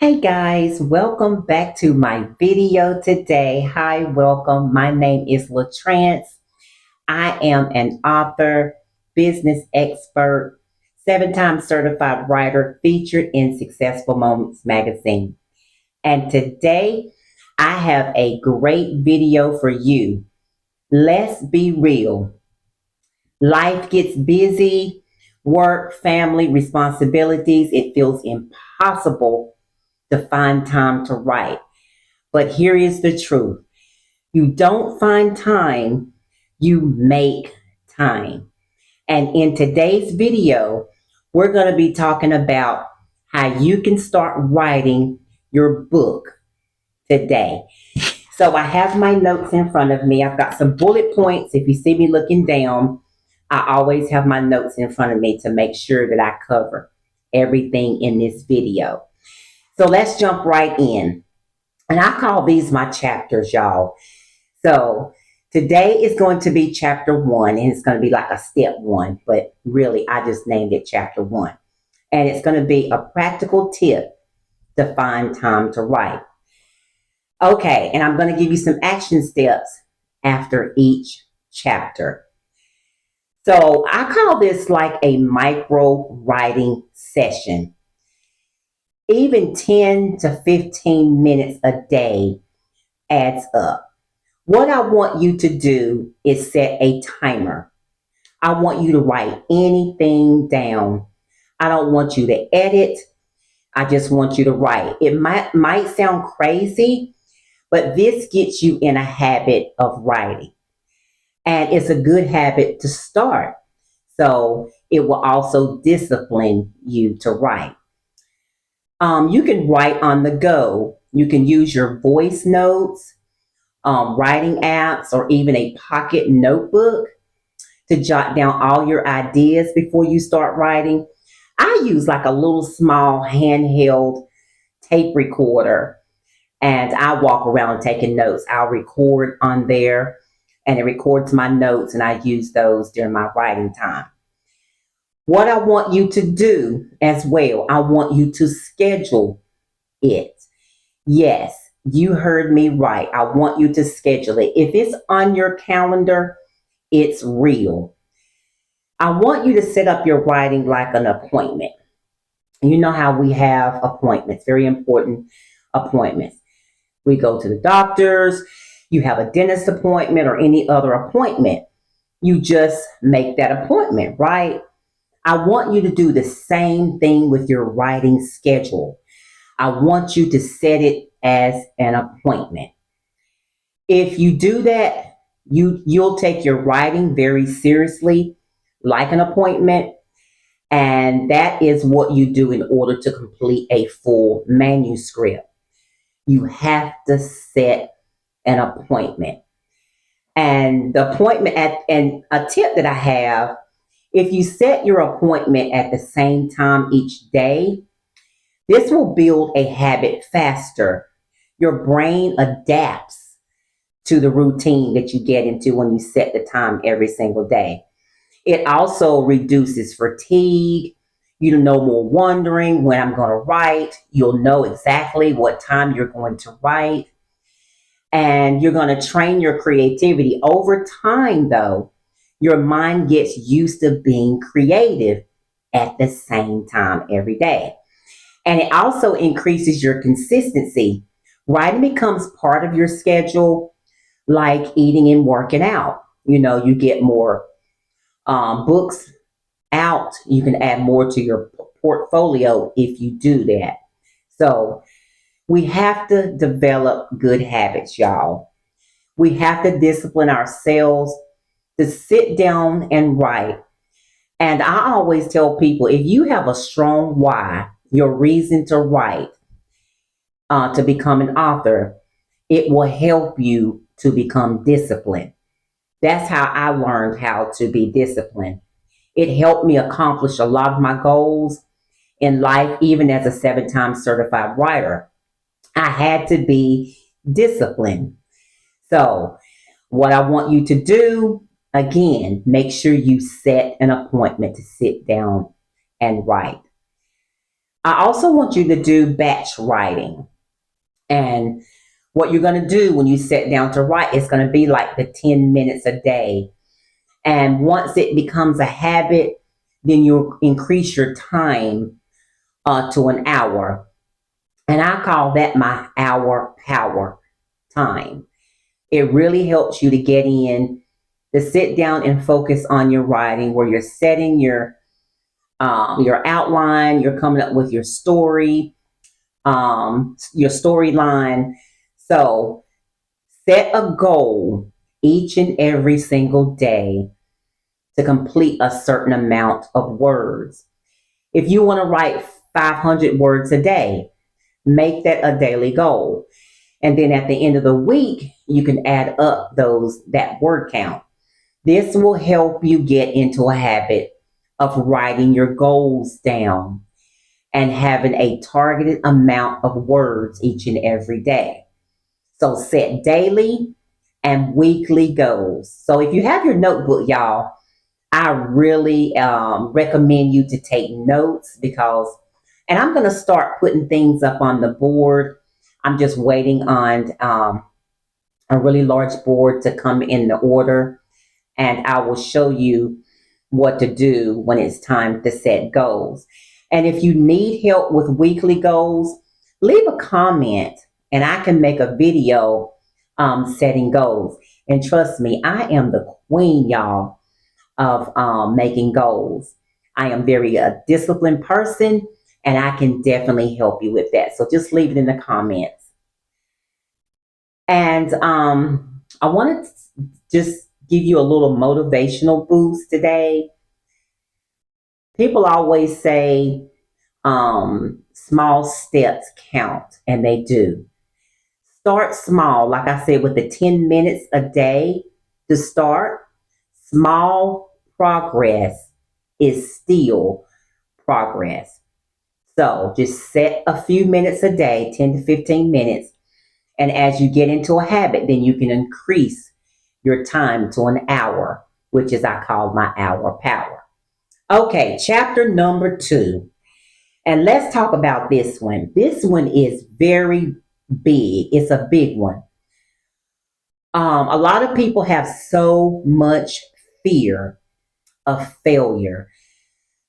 Hey guys, welcome back to my video today. Hi, welcome. My name is LaTrance. I am an author, business expert, 7-time certified writer featured in Successful Moments magazine. And today I have a great video for you. Let's be real. Life gets busy, work, family, responsibilities. It feels impossible to find time to write. But here is the truth. You don't find time, you make time. And in today's video, we're going to be talking about how you can start writing your book today. So I have my notes in front of me. I've got some bullet points. If you see me looking down, I always have my notes in front of me to make sure that I cover everything in this video. So let's jump right in. And I call these my chapters, y'all. So today is going to be chapter 1, and it's going to be like a step 1, but really I just named it chapter 1. And it's going to be a practical tip to find time to write. Okay, and I'm going to give you some action steps after each chapter. So I call this like a micro writing session. Even 10 to 15 minutes a day adds up. What I want you to do is set a timer. I want you to write anything down. I don't want you to edit. I just want you to write. It might sound crazy, but this gets you in a habit of writing. And it's a good habit to start. So it will also discipline you to write. You can write on the go. You can use your voice notes, writing apps, or even a pocket notebook to jot down all your ideas before you start writing. I use like a little small handheld tape recorder, and I walk around taking notes. I'll record on there, and it records my notes, and I use those during my writing time. What I want you to do as well, I want you to schedule it. Yes, you heard me right. I want you to schedule it. If it's on your calendar, it's real. I want you to set up your writing like an appointment. You know how we have appointments, very important appointments. We go to the doctors, you have a dentist appointment or any other appointment. You just make that appointment, right? I want you to do the same thing with your writing schedule. I want you to set it as an appointment. If you do that, you'll take your writing very seriously, like an appointment, and that is what you do in order to complete a full manuscript. You have to set an appointment. And the appointment and a tip that I have, if you set your appointment at the same time each day, this will build a habit faster. Your brain adapts to the routine that you get into when you set the time every single day. It also reduces fatigue. You no more wondering when I'm going to write. You'll know exactly what time you're going to write. And you're going to train your creativity. Over time, though, your mind gets used to being creative at the same time every day. And it also increases your consistency. Writing becomes part of your schedule, like eating and working out. You get more books out. You can add more to your portfolio if you do that. So we have to develop good habits, y'all. We have to discipline ourselves to sit down and write. And I always tell people, if you have a strong why, your reason to write, to become an author, it will help you to become disciplined. That's how I learned how to be disciplined. It helped me accomplish a lot of my goals in life, even as a 7-time certified writer. I had to be disciplined. So, what I want you to do, again, make sure you set an appointment to sit down and write. I also want you to do batch writing. And what you're going to do when you sit down to write is going to be like the 10 minutes a day. And once it becomes a habit, then you'll increase your time to an hour. And I call that my hour power time. It really helps you to get in, to sit down and focus on your writing, where you're setting your outline, you're coming up with your storyline. So set a goal each and every single day to complete a certain amount of words. If you want to write 500 words a day, make that a daily goal. And then at the end of the week, you can add up that word count. This will help you get into a habit of writing your goals down and having a targeted amount of words each and every day. So set daily and weekly goals. So if you have your notebook, y'all, I really recommend you to take notes and I'm going to start putting things up on the board. I'm just waiting on a really large board to come in the order, and I will show you what to do when it's time to set goals. And if you need help with weekly goals, leave a comment and I can make a video setting goals. And trust me, I am the queen, y'all, of making goals. I am very a disciplined person, and I can definitely help you with that. So just leave it in the comments. And I wanted to just give you a little motivational boost today. People always say small steps count, and they do. Start small, like I said, with the 10 minutes a day to start. Small progress is still progress. So just set a few minutes a day, 10 to 15 minutes. And as you get into a habit, then you can increase your time to an hour, which is I call my hour power. Okay, chapter number 2. And let's talk about this one. This one is very big. It's a big one. A lot of people have so much fear of failure,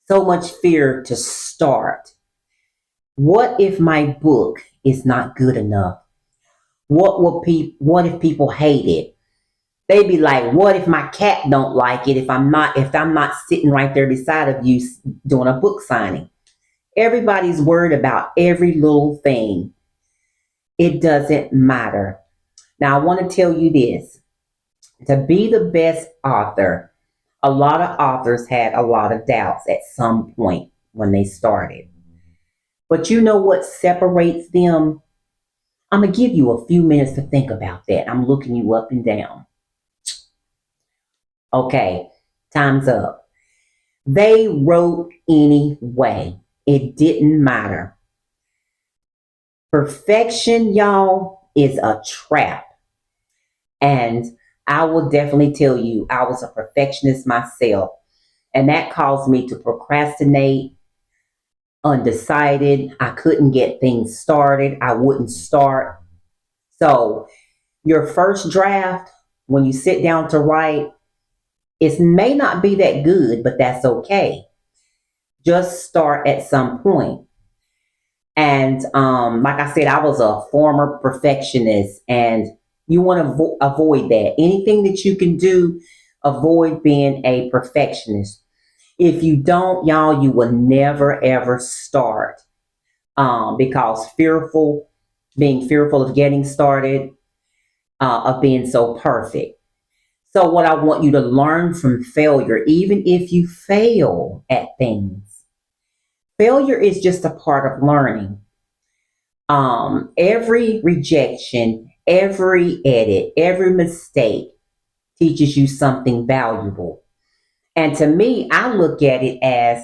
so much fear to start. What if my book is not good enough? What if people hate it? They be like, what if my cat don't like it if I'm not sitting right there beside of you doing a book signing? Everybody's worried about every little thing. It doesn't matter. Now I want to tell you this. To be the best author, a lot of authors had a lot of doubts at some point when they started. But you know what separates them? I'm going to give you a few minutes to think about that. I'm looking you up and down. Okay, time's up. They wrote anyway. It didn't matter. Perfection, y'all, is a trap. And I will definitely tell you, I was a perfectionist myself. And that caused me to procrastinate, undecided. I couldn't get things started. I wouldn't start. So, your first draft, when you sit down to write, it may not be that good, but that's okay. Just start at some point. And like I said, I was a former perfectionist, and you want to avoid that. Anything that you can do, avoid being a perfectionist. If you don't, y'all, you will never ever start because being fearful of getting started, of being so perfect. So, what I want you to learn from failure, even if you fail at things, failure is just a part of learning. Every rejection, every edit, every mistake teaches you something valuable. And to me, I look at it as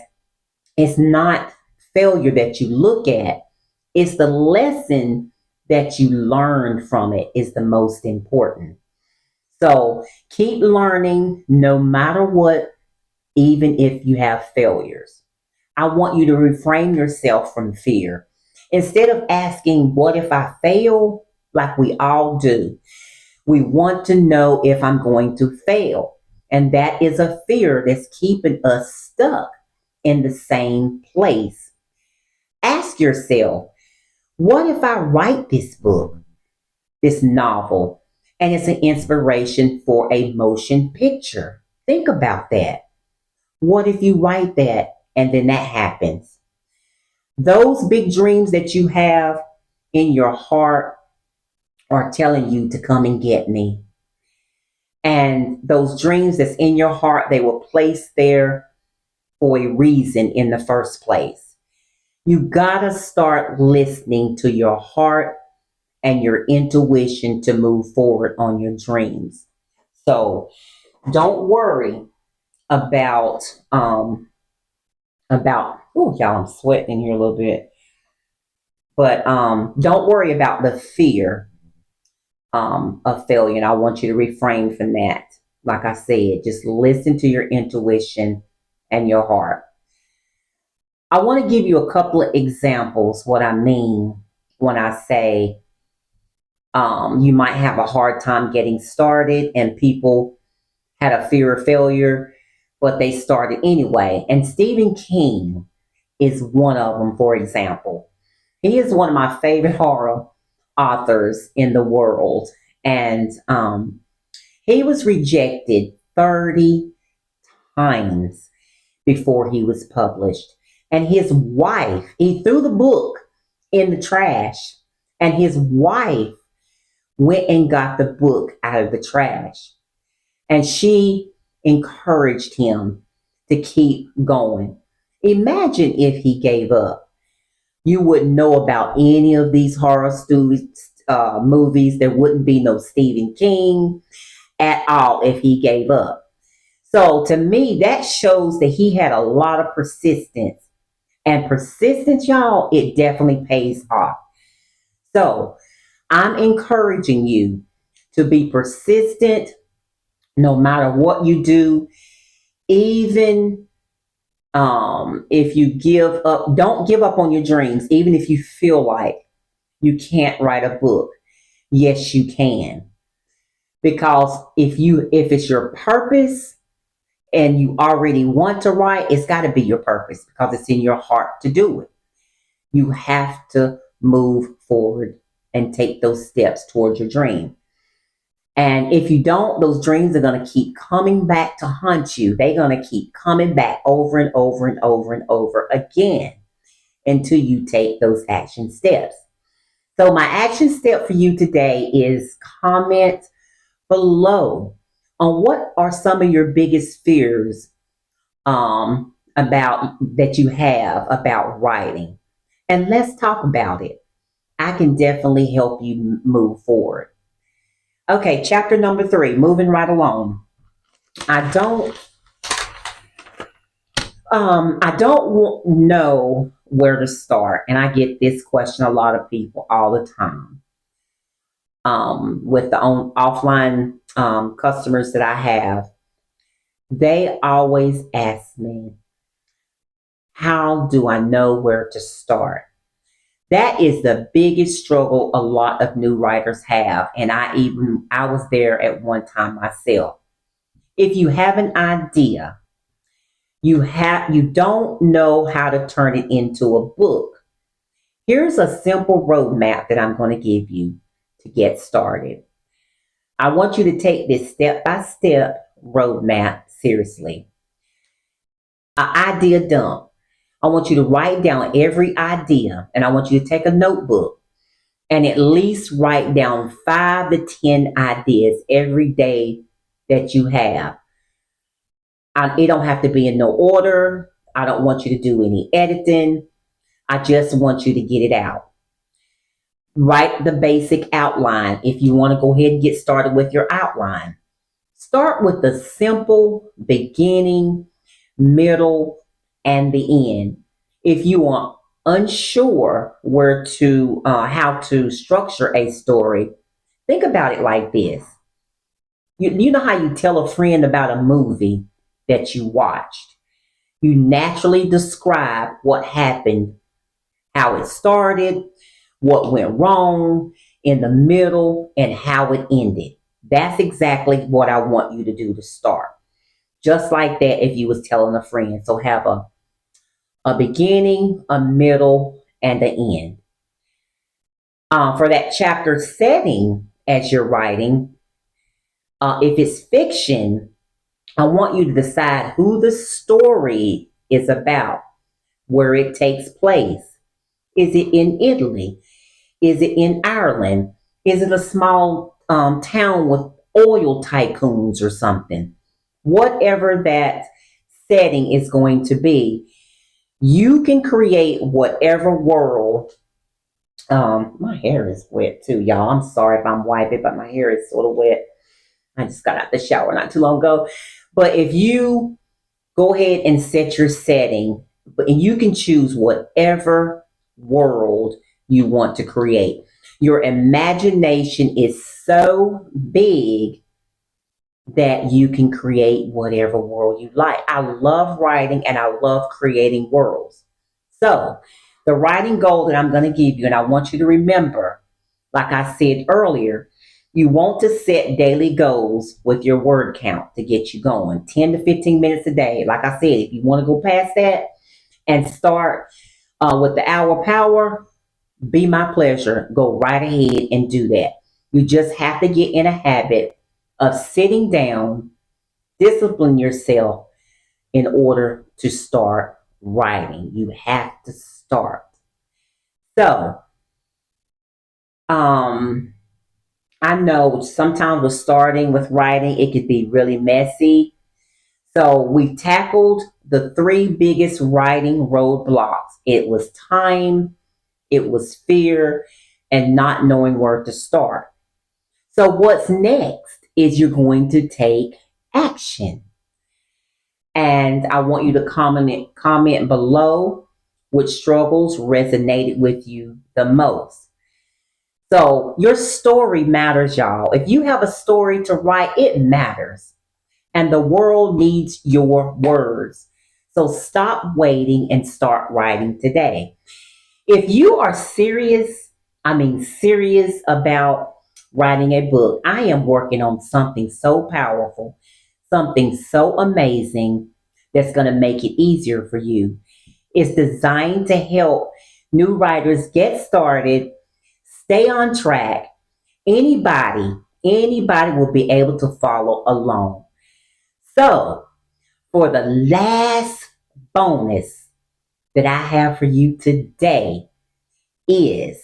it's not failure that you look at, it's the lesson that you learn from it is the most important. So keep learning no matter what, even if you have failures. I want you to reframe yourself from fear. Instead of asking, what if I fail? Like we all do, we want to know if I'm going to fail. And that is a fear that's keeping us stuck in the same place. Ask yourself, what if I write this book, this novel, and it's an inspiration for a motion picture? Think about that. What if you write that and then that happens? Those big dreams that you have in your heart are telling you to come and get me. And those dreams that's in your heart, they were placed there for a reason in the first place. You gotta start listening to your heart and your intuition to move forward on your dreams. So don't worry about oh y'all, I'm sweating here a little bit. But don't worry about the fear of failure. And I want you to refrain from that. Like I said, just listen to your intuition and your heart. I want to give you a couple of examples what I mean when I say you might have a hard time getting started and people had a fear of failure, but they started anyway. And Stephen King is one of them, for example. He is one of my favorite horror authors in the world. And he was rejected 30 times before he was published. And his wife, he threw the book in the trash, and his wife went and got the book out of the trash. And she encouraged him to keep going. Imagine if he gave up. You wouldn't know about any of these movies. There wouldn't be no Stephen King at all if he gave up. So to me, that shows that he had a lot of persistence. And persistence, y'all, it definitely pays off. So I'm encouraging you to be persistent no matter what you do, even if you give up, don't give up on your dreams, even if you feel like you can't write a book. Yes, you can. Because if it's your purpose and you already want to write, it's got to be your purpose because it's in your heart to do it. You have to move forward and take those steps towards your dream. And if you don't, those dreams are going to keep coming back to haunt you. They're going to keep coming back over and over and over and over again until you take those action steps. So my action step for you today is comment below on what are some of your biggest fears about that you have about writing. And let's talk about it. I can definitely help you move forward. Okay, chapter number 3, moving right along. I don't know where to start, and I get this question a lot of people all the time. With the offline customers that I have, they always ask me, "How do I know where to start?" That is the biggest struggle a lot of new writers have, and I was there at one time myself. If you have an idea, you don't know how to turn it into a book. Here's a simple roadmap that I'm going to give you to get started. I want you to take this step-by-step roadmap seriously. An idea dump. I want you to write down every idea, and I want you to take a notebook and at least write down 5 to 10 ideas every day that you have. It don't have to be in no order. I don't want you to do any editing. I just want you to get it out. Write the basic outline if you want to go ahead and get started with your outline. Start with the simple beginning, middle, and the end. If you are unsure how to structure a story, think about it like this. You know how you tell a friend about a movie that you watched. You naturally describe what happened, how it started, what went wrong in the middle, and how it ended. That's exactly what I want you to do to start. Just like that if you was telling a friend. So have a beginning, a middle, and an end. For that chapter setting as you're writing, if it's fiction, I want you to decide who the story is about, where it takes place. Is it in Italy? Is it in Ireland? Is it a small town with oil tycoons or something? Whatever that setting is going to be, you can create whatever world. My hair is wet too, y'all. I'm sorry if I'm wiping, but my hair is sort of wet. I just got out the shower not too long ago. But if you go ahead and set your setting, and you can choose whatever world you want to create. Your imagination is so big that you can create whatever world you like. I love writing and I love creating worlds. So, the writing goal that I'm going to give you, and I want you to remember, like I said earlier, you want to set daily goals with your word count to get you going 10 to 15 minutes a day. Like I said, if you want to go past that and start with the hour power, be my pleasure. Go right ahead and do that. You just have to get in a habit of sitting down, discipline yourself in order to start writing. You have to start. So, I know sometimes with starting with writing, it could be really messy. So we tackled the three biggest writing roadblocks. It was time, it was fear, and not knowing where to start. So what's next is you're going to take action. And I want you to comment below which struggles resonated with you the most. So your story matters, y'all. If you have a story to write, it matters. And the world needs your words. So stop waiting and start writing today. If you are serious about writing a book, I am working on something so powerful, something so amazing that's going to make it easier for you. It's designed to help new writers get started, stay on track. Anybody will be able to follow along. So, for the last bonus that I have for you today is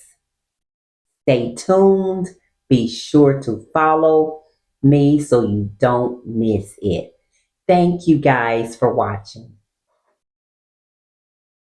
stay tuned. Be sure to follow me so you don't miss it. Thank you guys for watching.